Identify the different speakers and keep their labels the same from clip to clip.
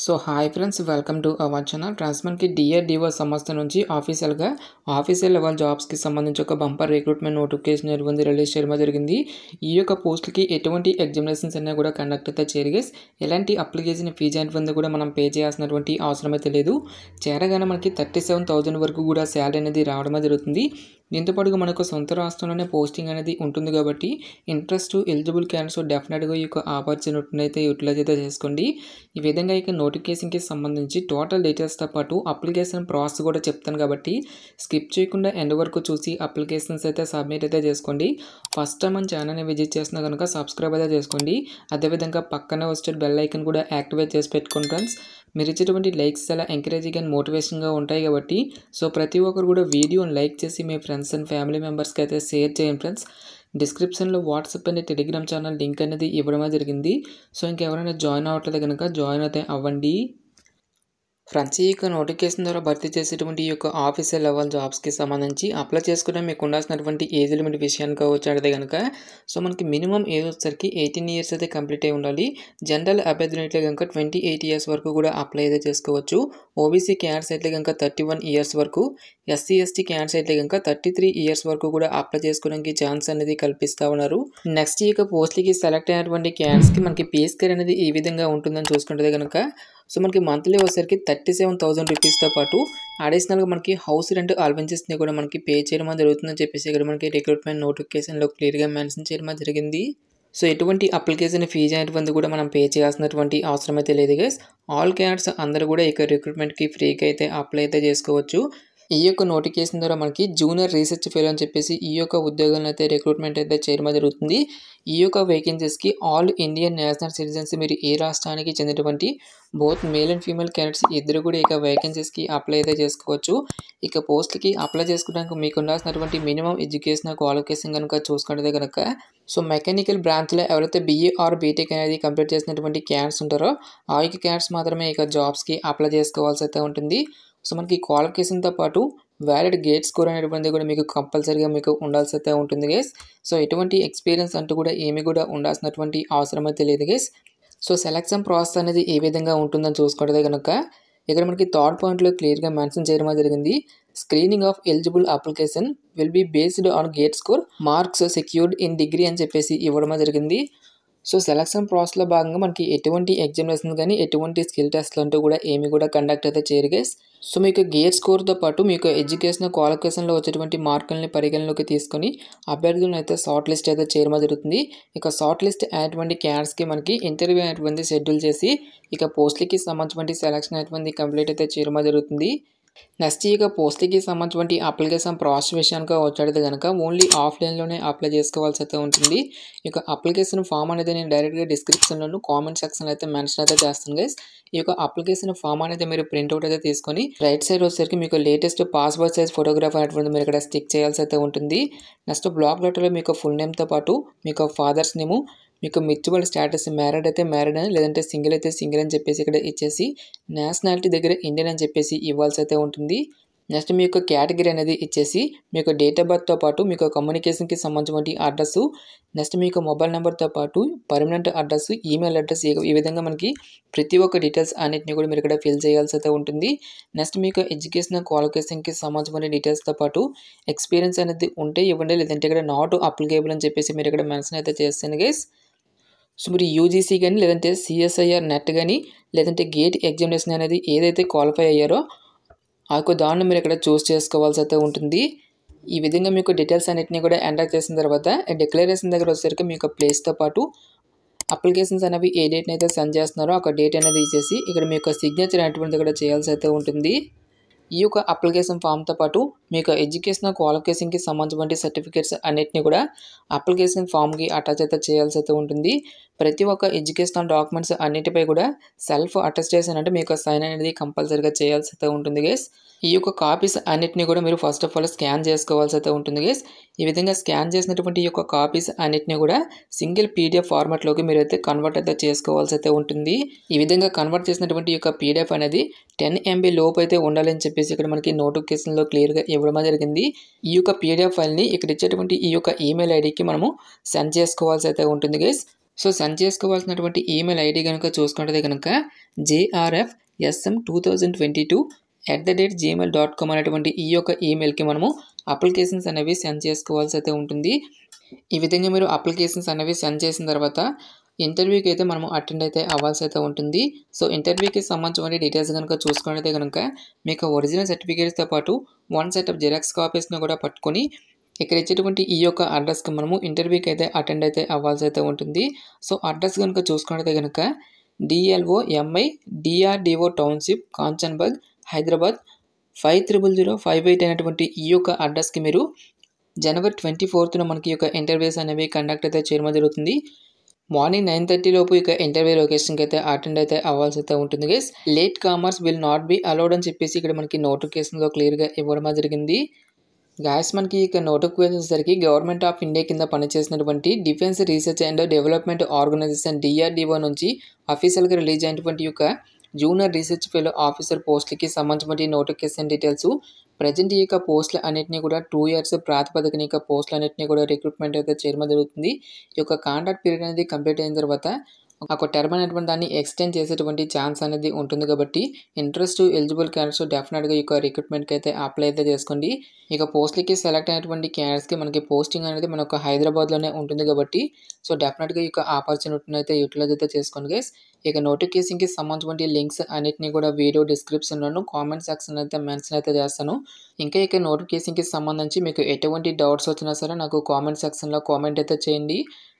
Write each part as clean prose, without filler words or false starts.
Speaker 1: So hi friends, welcome to our channel. Friends, మనకి DRDO సంస్థ నుంచి ఆఫీషియల్ లెవెల్ జాబ్స్కి సంబంధించి ఒక బంపర్ రిక్రూట్మెంట్ నోటిఫికేషన్ రిలీజ్ చేయడం జరిగింది. ఈ యొక్క పోస్ట్కి ఎటువంటి ఎగ్జామినేషన్స్ అన్నీ కూడా కండక్ట్ అయితే చేయరు గైస్. ఎలాంటి అప్లికేషన్ ఫీజు అనేది కూడా మనం పే చేయాల్సినటువంటి అవసరం అయితే లేదు. చేరగానే మనకి 37,000 వరకు కూడా శాలరీ అనేది రావడం జరుగుతుంది. దీంతో పాటుగా మనకు సొంత రాష్ట్రంలోనే పోస్టింగ్ అనేది ఉంటుంది కాబట్టి ఇంట్రెస్ట్ ఎలిజిబుల్ క్యాండిడేట్స్ డెఫినెట్గా ఈ యొక్క ఆపర్చునిటీని అయితే యూటిలైజ్ అయితే చేసుకోండి. ఈ విధంగా ఇక నోటిఫికేషన్కి సంబంధించి టోటల్ డీటెయిల్స్తో పాటు అప్లికేషన్ ప్రాసెస్ కూడా చెప్తాను కాబట్టి స్కిప్ చేయకుండా ఎండ్ వరకు చూసి అప్లికేషన్స్ అయితే సబ్మిట్ అయితే చేసుకోండి. ఫస్ట్ టైం మన ఛానల్ని విజిట్ చేసినా కనుక సబ్స్క్రైబ్ అయితే చేసుకోండి. అదేవిధంగా పక్కనే వచ్చే బెల్ ఐకన్ కూడా యాక్టివేట్ చేసి పెట్టుకోండి ఫ్రెండ్స్. మీరు ఇచ్చేటువంటి లైక్స్ చాలా ఎంకరేజింగ్ అండ్ మోటివేషన్గా ఉంటాయి కాబట్టి సో ప్రతి ఒక్కరు కూడా వీడియోని లైక్ చేసి మీ ఫ్రెండ్స్ అండ్ ఫ్యామిలీ మెంబర్స్కి అయితే షేర్ చేయండి ఫ్రెండ్స్. డిస్క్రిప్షన్లో WhatsApp and Telegram channel link అనేది ఇవ్వడమే జరిగింది. సో ఇంకెవరైనా జాయిన్ అవ్వట్లేదు కనుక జాయిన్ అయితే అవ్వండి. ఫ్రెండ్స్, ఈ యొక్క నోటిఫికేషన్ ద్వారా భర్తీ చేసేటువంటి ఈ యొక్క ఆఫీషియల్ లెవెల్ జాబ్స్కి సంబంధించి అప్లై చేసుకునే మీకు ఉండాల్సినటువంటి ఏజ్ లిమిట్ విషయానికి వచ్చాడితే కనుక సో మనకి మినిమం ఏజ్ వచ్చేసరికి 18 ఇయర్స్ అయితే కంప్లీట్ అయి ఉండాలి. జనరల్ అభ్యర్థులు అయితే కనుక 28 ఇయర్స్ వరకు కూడా అప్లై అయితే చేసుకోవచ్చు. ఓబీసీ క్యాండిడేట్స్ అయితే కనుక 31 ఇయర్స్ వరకు, ఎస్సీ ఎస్టీ క్యాండిడేట్స్ అయితే కనుక 33 ఇయర్స్ వరకు కూడా అప్లై చేసుకోవడానికి ఛాన్స్ అనేది కల్పిస్తూ ఉన్నారు. నెక్స్ట్ ఈ యొక్క పోస్ట్కి సెలెక్ట్ అయినటువంటి క్యాండిడేట్స్కి మనకి పే స్కేల్ అనేది ఈ విధంగా ఉంటుందని చూసుకుంటే కనుక సో మనకి మంత్లీ వచ్చేసరికి 37,000 రూపీస్తో పాటు అడిషనల్గా మనకి హౌస్ రెంట్ అలవెన్సెస్ని కూడా మనకి పే చేయడం జరుగుతుందని చెప్పేసి ఇక్కడ మనకి రిక్రూట్మెంట్ నోటిఫికేషన్లో క్లియర్గా మెన్షన్ చేయడం జరిగింది. సో ఎటువంటి అప్లికేషన్ ఫీజు అనేటువంటి కూడా మనం పే చేయాల్సినటువంటి అవసరం అయితే లేదు గైస్. ఆల్ క్యాండిడేట్స్ అందరూ కూడా ఇక రిక్రూట్మెంట్కి ఫ్రీగా అయితే అప్లై అయితే చేసుకోవచ్చు. ఈ యొక్క నోటిఫికేషన్ ద్వారా మనకి జూనియర్ రీసెర్చ్ ఫెలో అని చెప్పేసి ఈ యొక్క ఉద్యోగాలను అయితే రిక్రూట్మెంట్ అయితే చేయడం జరుగుతుంది. ఈ యొక్క వేకెన్సీస్కి ఆల్ ఇండియన్ నేషనల్ సిటిజన్స్, మీరు ఏ రాష్ట్రానికి చెందినటువంటి both male and female candidates ఇద్దరు కూడా ఇక వేకెన్సీస్కి అప్లై అయితే చేసుకోవచ్చు. ఇక పోస్ట్కి అప్లై చేసుకోవడానికి మీకు ఉండాల్సినటువంటి మినిమం ఎడ్యుకేషన్ క్వాలిఫికేషన్ కనుక చూసుకుంటే కనుక సో మెకానికల్ బ్రాంచ్లో ఎవరైతే బీఏ ఆర్ బీటెక్ అనేది కంప్లీట్ చేసినటువంటి క్యాండిడేట్స్ ఉంటారో ఆ యొక్క క్యాండిడేట్స్ మాత్రమే ఇక జాబ్స్కి అప్లై చేసుకోవాల్సి అయితే ఉంటుంది. సో మనకి క్వాలిఫికేషన్తో పాటు వ్యాలిడ్ గేట్ స్కోర్ అనేటువంటిది కూడా మీకు కంపల్సరీగా మీకు ఉండాల్సి అయితే ఉంటుంది గైస్. సో ఎటువంటి ఎక్స్పీరియన్స్ అంటూ కూడా ఏమి కూడా ఉండాల్సినటువంటి అవసరం అయితే లేదు గైస్. సో సెలక్షన్ ప్రాసెస్ అనేది ఏ విధంగా ఉంటుందని చూసుకుంటే కనుక ఇక్కడ మనకి థర్డ్ పాయింట్లో క్లియర్గా మెన్షన్ చేయడం జరిగింది. Screening of eligible application will be based on GATE score marks secured in degree అని చెప్పేసి ఇవ్వడం జరిగింది. సో సెలక్షన్ ప్రాసెస్లో భాగంగా మనకి ఎటువంటి ఎగ్జామినేషన్ కానీ ఎటువంటి స్కిల్ టెస్ట్లు అంటూ కూడా ఏమి కూడా కండక్ట్ అయితే చేయరు గైస్. సో మీకు గేట్ స్కోర్తో పాటు మీకు ఎడ్యుకేషన్ క్వాలిఫికేషన్లో వచ్చేటువంటి మార్కుల్ని పరిగణలోకి తీసుకొని అభ్యర్థులను అయితే షార్ట్ లిస్ట్ అయితే చేయడం జరుగుతుంది. ఇక షార్ట్ లిస్ట్ అయినటువంటి క్యాండిడేట్స్కి మనకి ఇంటర్వ్యూ అనేటువంటి షెడ్యూల్ చేసి ఇక పోస్ట్లకి సంబంధించిన సెలక్షన్ అనేటువంటి కంప్లీట్ అయితే చేయడం జరుగుతుంది. నెక్స్ట్ ఇక పోస్ట్కి సంబంధించిన అప్లికేషన్ ప్రాసెస్ విషయానికి వచ్చాడితే కనుక ఓన్లీ ఆఫ్లైన్లోనే అప్లై చేసుకోవాల్సి అయితే ఉంటుంది. ఇక అప్లికేషన్ ఫామ్ అనేది నేను డైరెక్ట్గా డిస్క్రిప్షన్లోను కామెంట్ సెక్షన్లో అయితే మెన్షన్ అయితే చేస్తాను గైస్. ఈ యొక్క అప్లికేషన్ ఫామ్ అనేది మీరు ప్రింట్అవుట్ అయితే తీసుకొని రైట్ సైడ్ వచ్చేసరికి మీకు లేటెస్ట్ పాస్పోర్ట్ సైజ్ ఫోటోగ్రాఫ్ అనేటువంటి మీరు ఇక్కడ స్టిక్ చేయాల్సి అయితే ఉంటుంది. నెక్స్ట్ బ్లాక్ లెటర్లో మీకు ఫుల్ నేమ్తో పాటు మీకు ఫాదర్స్ నేము, మీకు మ్యూచువల్ స్టేటస్ మ్యారీడ్ అయితే మ్యారీడ్ అని, లేదంటే సింగిల్ అయితే సింగిల్ అని చెప్పేసి ఇక్కడ ఇచ్చేసి నేషనాలిటీ దగ్గర ఇండియన్ అని చెప్పేసి ఇవ్వాల్సి అయితే ఉంటుంది. నెక్స్ట్ మీ యొక్క కేటగిరీ అనేది ఇచ్చేసి మీకు డేట్ ఆఫ్ బర్త్తో పాటు మీకు కమ్యూనికేషన్కి సంబంధించిన అడ్రస్, నెక్స్ట్ మీకు మొబైల్ నెంబర్తో పాటు పర్మనెంట్ అడ్రస్, ఈమెయిల్ అడ్రస్, ఈ విధంగా మనకి ప్రతి ఒక్క డీటెయిల్స్ అన్నింటినీ కూడా మీరు ఇక్కడ ఫిల్ చేయాల్సి అయితే ఉంటుంది. నెక్స్ట్ మీకు ఎడ్యుకేషన్ క్వాలిఫికేషన్కి సంబంధించిన డీటెయిల్స్తో పాటు ఎక్స్పీరియన్స్ అనేది ఉంటే ఇవ్వండి, లేదంటే ఇక్కడ నాట్ అప్లికేబుల్ అని చెప్పేసి మీరు ఇక్కడ మెన్షన్ అయితే చేస్తాను గైస్. సో మీరు యూజీసీ కానీ లేదంటే సిఎస్ఐఆర్ నెట్ కానీ లేదంటే గేట్ ఎగ్జామినేషన్ అనేది ఏదైతే క్వాలిఫై అయ్యారో ఆ యొక్క దాన్ని మీరు ఇక్కడ చూస్ చేసుకోవాల్సి అయితే ఉంటుంది. ఈ విధంగా మీకు డీటెయిల్స్ అన్నింటినీ కూడా ఎంటర్ చేసిన తర్వాత డిక్లరేషన్ దగ్గర వచ్చేసరికి మీకు ప్లేస్తో పాటు అప్లికేషన్స్ అనేవి ఏ డేట్ని అయితే సెండ్ చేస్తున్నారో ఒక డేట్ అనేది ఇచ్చేసి ఇక్కడ మీ యొక్క సిగ్నేచర్ అనేటువంటిది కూడా చేయాల్సి అయితే ఉంటుంది. ఈ యొక్క అప్లికేషన్ ఫామ్తో పాటు మీకు ఎడ్యుకేషన్ క్వాలిఫికేషన్కి సంబంధించిన సర్టిఫికేట్స్ అన్నిటిని కూడా అప్లికేషన్ ఫామ్కి అటాచ్ అయితే చేయాల్సి అయితే ఉంటుంది. ప్రతి ఒక్క ఎడ్యుకేషనల్ డాక్యుమెంట్స్ అన్నిటిపై కూడా సెల్ఫ్ అటెస్టేషన్ అంటే మీకు సైన్ అనేది కంపల్సరీగా చేయాల్సి అయితే ఉంటుంది గైస్. ఈ యొక్క కాపీస్ అన్నిటిని కూడా మీరు ఫస్ట్ ఆఫ్ ఆల్ స్కాన్ చేసుకోవాల్సి అయితే ఉంటుంది గైస్. ఈ విధంగా స్కాన్ చేసినటువంటి ఈ యొక్క కాపీస్ అన్నిటిని కూడా సింగిల్ పీడిఎఫ్ ఫార్మాట్లోకి మీరు అయితే కన్వర్ట్ అయితే చేసుకోవాల్సి అయితే ఉంటుంది. ఈ విధంగా కన్వర్ట్ చేసినటువంటి ఈ యొక్క పీడిఎఫ్ అనేది 10 MB లోపు అయితే ఉండాలని చెప్పేసి ఇక్కడ మనకి నోటిఫికేషన్లో క్లియర్గా ఇవ్వడం జరిగింది. ఈ యొక్క పీడిఎఫ్ ఫైల్ని ఇక్కడ ఇచ్చేటువంటి ఈ యొక్క ఈమెయిల్ ఐడికి మనము సెండ్ చేసుకోవాల్సి అయితే ఉంటుంది గైస్. సో సెండ్ చేసుకోవాల్సినటువంటి ఈమెయిల్ ఐడి కనుక చూసుకుంటే కనుక jrfsm2022@gmail.com అనేటువంటి ఈ యొక్క ఈమెయిల్కి మనము అప్లికేషన్స్ అనేవి సెండ్ చేసుకోవాల్సి అయితే ఉంటుంది. ఈ విధంగా మీరు అప్లికేషన్స్ అనేవి సెండ్ చేసిన తర్వాత ఇంటర్వ్యూకి అయితే మనము అటెండ్ అయితే అవ్వాల్సి అయితే ఉంటుంది. సో ఇంటర్వ్యూకి సంబంధించిన డీటెయిల్స్ కనుక చూసుకున్నట్లయితే కనుక మీకు ఒరిజినల్ సర్టిఫికేట్స్తో పాటు 1 సెట్ ఆఫ్ జిరాక్స్ కాపీస్ని కూడా పట్టుకొని ఇక్కడ ఇచ్చేటువంటి ఈ యొక్క అడ్రస్కి మనము ఇంటర్వ్యూకి అయితే అటెండ్ అయితే అవ్వాల్సి అయితే ఉంటుంది. సో అడ్రస్ కనుక చూసుకున్నట్లయితే కనుక DLOMI DRDO టౌన్షిప్ కాంచన్బర్గ్ హైదరాబాద్ 500558 అనేటువంటి ఈ యొక్క అడ్రస్కి మీరు జనవరి 24న మనకి యొక్క ఇంటర్వ్యూస్ అనేవి కండక్ట్ అయితే చేయడం జరుగుతుంది. మార్నింగ్ 9:30 లోపు ఇక ఇంటర్వ్యూ లొకేషన్కి అయితే అటెండ్ అయితే అవ్వాల్సి అయితే ఉంటుంది guys. Late commerce will not be allowed అని చెప్పేసి ఇక్కడ మనకి నోటిఫికేషన్లో క్లియర్గా ఇవ్వడం జరిగింది. గాయస్ మనకి ఇక నోటిఫికేషన్ సరికి గవర్నమెంట్ ఆఫ్ ఇండియా కింద పనిచేసినటువంటి defence research and development organisation DRDO నుంచి అఫీషియల్గా రిలీజ్ అయినటువంటి యొక్క జూనియర్ రీసెర్చ్ ఫెలో ఆఫీసర్ పోస్టులకి సంబంధించిన నోటిఫికేషన్ డీటెయిల్స్ ప్రజెంట్ ఈ యొక్క పోస్టులు అన్నింటినీ కూడా 2 ఇయర్స్ ప్రాతిపదికన ఈ యొక్క పోస్టులు అన్నింటినీ కూడా రిక్రూట్మెంట్ అయితే చేయడం జరుగుతుంది. ఈ యొక్క కాంట్రాక్ట్ పీరియడ్ అనేది కంప్లీట్ అయిన తర్వాత ఒక టర్మ్ అనేటువంటి దాన్ని ఎక్స్టెండ్ చేసేటువంటి ఛాన్స్ అనేది ఉంటుంది. కాబట్టి ఇంట్రెస్ట్ ఎలిజిబుల్ క్యాండిడేట్స్ డెఫినెట్గా ఈ యొక్క రిక్రూట్మెంట్కి అయితే అప్లై అయితే చేసుకోండి. ఇక పోస్ట్లకి సెలెక్ట్ అయినటువంటి క్యాండిడేట్స్కి మనకి పోస్టింగ్ అనేది మనకు హైదరాబాద్లోనే ఉంటుంది. కాబట్టి సో డెఫినెట్గా ఈ యొక్క ఆపర్చునిటీని అయితే యూటిలైజ్ అయితే చేసుకోండి గైస్. ఇక నోటిఫికేషన్కి సంబంధించిన లింక్స్ అన్నిటిని కూడా వీడియో డిస్క్రిప్షన్లోను కామెంట్ సెక్షన్ అయితే మెన్షన్ అయితే చేస్తాను. ఇంకా ఇక నోటిఫికేషన్కి సంబంధించి మీకు ఎటువంటి డౌట్స్ వచ్చినా సరే నాకు కామెంట్ సెక్షన్లో కామెంట్ అయితే చేయండి.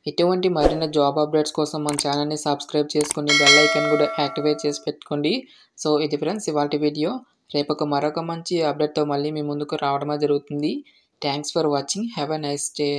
Speaker 1: ఇటువంటి మరిన్ని జాబ్ అప్డేట్స్ కోసం మన ఛానల్ని సబ్స్క్రైబ్ చేసుకొని బెల్ ఐకాన్ కూడా యాక్టివేట్ చేసి పెట్టుకోండి. సో ఇది ఫ్రెండ్స్ ఇవాల్టి వీడియో. రేపు మరొక మంచి అప్డేట్తో మళ్ళీ మీ ముందుకు రావడమే జరుగుతుంది. Thanks for watching. Have a nice day.